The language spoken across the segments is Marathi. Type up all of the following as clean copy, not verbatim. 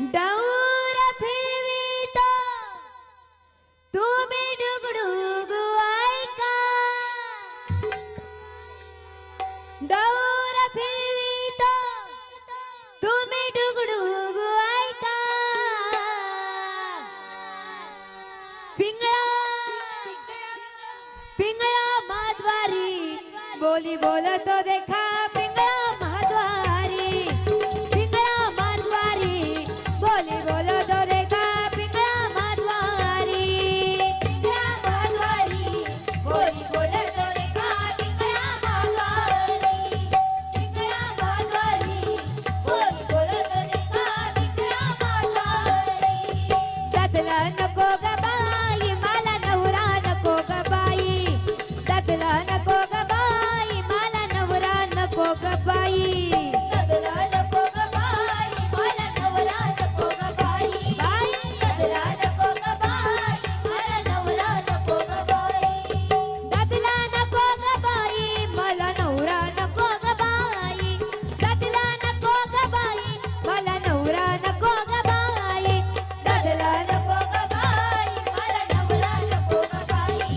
डौर फिरवितो तुम्ही डुगडुग ऐका डौर फिरवितो तुम्ही डुगडुग ऐका पिंगळा पिंगळा माधवारी बोली बोलतो देखा पिंगळा माधवारी पिंगळा माधवारी बोली बोलतो देखा पिंगळा माधवारी पिंगळा माधवारी बोली बोलतो देखा पिंगळा माधवारी पिंगळा माधवारी बोली बोलतो देखा पिंगळा माधवारी दादला नको ग बाई मला नवरा नको ग बाई दादला नको ग बाई मला नवरा नको ग बाई दादला नको ग बाई मला नवरा नको ग बाई बाई दादला नको ग बाई मला नवरा नको ग बाई दादला नको ग बाई मला नवरा नको ग बाई दादला नको ग बाई मला नवरा नको ग बाई दादला नको ग बाई मला नवरा नको ग बाई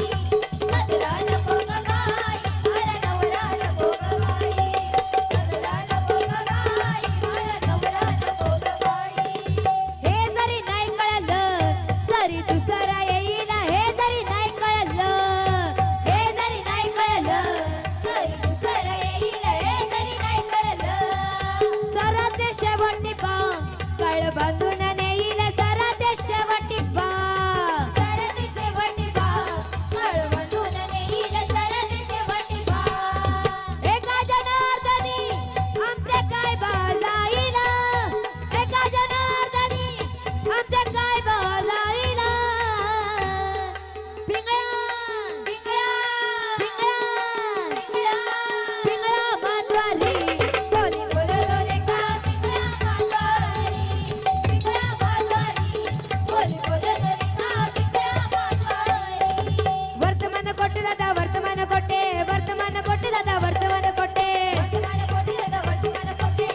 दादला नको ग बाई मला नवरा नको ग बाई दादला नको ग बाई मला नवरा नको ग बाई हे जरी नाही कळलं तरी दुसरा येईल हे जरी नाही कळलं हे जरी नाही कळलं तरी दुसरा येईल हे जरी नाही कळलं जरा ते शेवटी पा कळ बांधून नेईल जरा ते शेवटी पा जरा ते शेवटी पा कळ बांधून नेईल जरा ते शेवटी पा एका जनार्दनी आमचे काय बाजाईल एका जनार्दनी आमचे काय बाजाईल पिंगळा पिंगळा पिंगळा पिंगळा पिंगळा माधवारी बोली बोलतो देखा पिंगळा माधवारी पिंगळा माधवारी बोली बोलतो देखा पिंगळा माधवारी वर्तमान कोटे दादा वर्तमान कोटे वर्तमान कोटे दादा वर्तमान कोटे वर्तमान कोटे दादा वर्तमान कोटे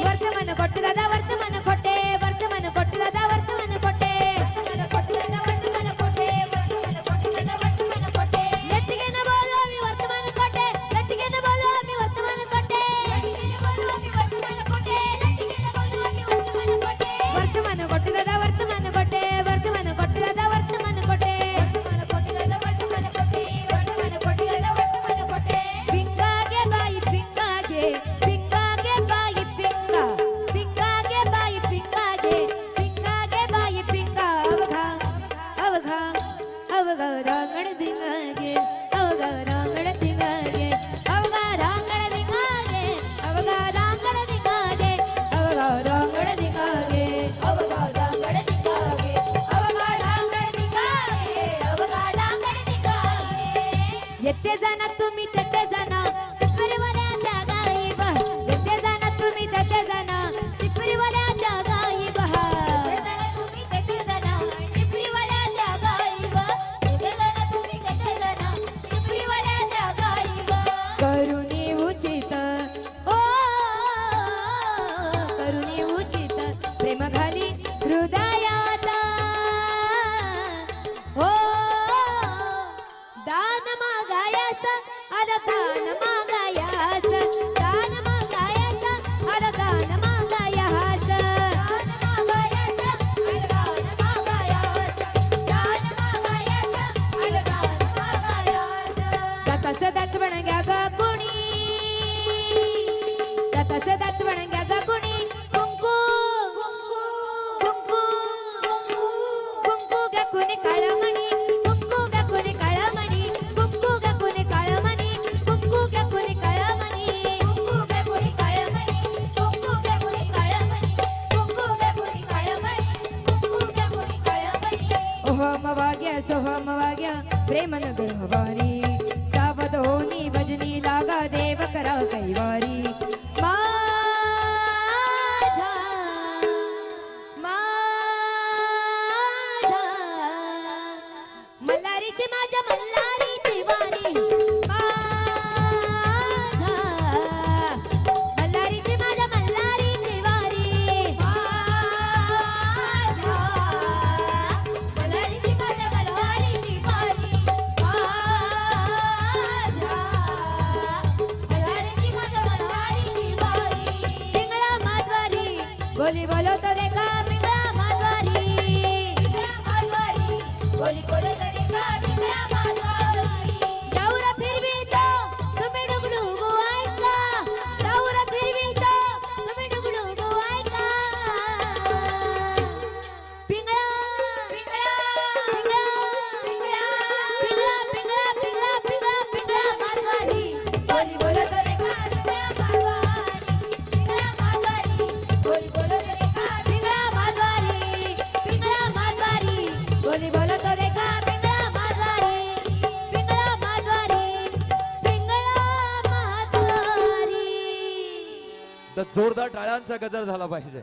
वर्तमान कोटे दादा वर्तमान कोटे वर्तमान कोटे दादा वर्तमान कोटे वर्तमान कोटे दादा वर्तमान कोटे वर्तमान कोटे दादा वर्तमान कोटे वर्तमान कोटे दादा वर्तमान कोटे लटके न बोलो मी वर्तमान कोटे लटके न बोलो मी वर्तमान कोटे लटके न बोलो मी वर्तमान कोटे लटके न बोलो मी वर्तमान कोटे वर्तमान कोटे दादा वर्तमान कोटे वर्तमान कोटे दादा वर्तमान कोटे वर्तमान कोटे दादा वर्तमान कोटे वर्तमान कोटे दादा वर्तमान कोटे पिंगा गे बाई पिंगा गे बाई पिंगा पिंगा गे बाई पिंगा गे बाई पिंगा अवघा अवघा अवघा रांगण दिंगागे अवघा रांगण दिंगागे अवघा रांगण दिंगागे अवघा रांगण दिंगागे अवघा रांगण दिंगागे अवघा रांगण दिंगागे अवघा रांगण दिंगागे अवघा रांगण दिंगागे येते जाना तुम्ही तेथे जाना टिपरीवाल्याच्या गाई बहा येते जाना तुम्ही तेथे जाना टिपरीवाल्याच्या गाई बहा येते जाना तुम्ही तेथे जाना टिपरीवाल्याच्या गाई बहा येते जाना तुम्ही तेथे जाना टिपरीवाल्याच्या गाई बहा करुणी उचित ओ करुणी उचित प्रेम घाली हृदयात हो दान मागायास अरे दान मागायास दान मागायास अरे दान मागायास दान मागायास अरे दान मागायास दान मागायास अरे दान मागायास दाताच दात बनग्या ग कुणी दाताच दात बनग्या ग कुणी कुंकू कुंकू कुंकू ग कुणी काळमणी कुंकू ग कुणी काळमणी कुंकू ग कुणी काळमणी कुंकू ग कुणी काळमणी कुंकू ग कुणी काळमणी कुंकू ग कुणी काळमणी कुंकू ग कुणी काळमणी कुंकू ग कुणी काळमणी ओहम वाग्या सोहम वाग्या प्रेम नगर हवानी सावध होनी भजनी लागा देव करा कैवारी माझ्या माझ्या मल्हारीची माझ्या मल्हारीची वारी माझ्या मल्हारीची माझ्या मल्हारीची वारी बोली बोलो तो देखा पिंगळा माधवारी बोली बोलो तो देखा पिंगळा माधवारी दाऊर फिरवितो तुम्ही डुगडुगू ऐका दाऊर फिरवितो तुम्ही डुगडुगू ऐका पिंगळा पिंगळा पिंगळा पिंगळा पिंगळा पिंगळा पिंगळा पिंगळा पिंगळा माधवारी बोली बोलो तो देखा पिंगळा माधवारी पिंगळा माधवारी बोली बोलो तो देखा पिंगळा माधवारी पिंगळा माधवारी बोली बोलो तो देखा पिंगळा माधवारी पिंगळा माधवारी पिंगळा माधवारी तर जोरदार टाळ्यांचा गजर झाला पाहिजे.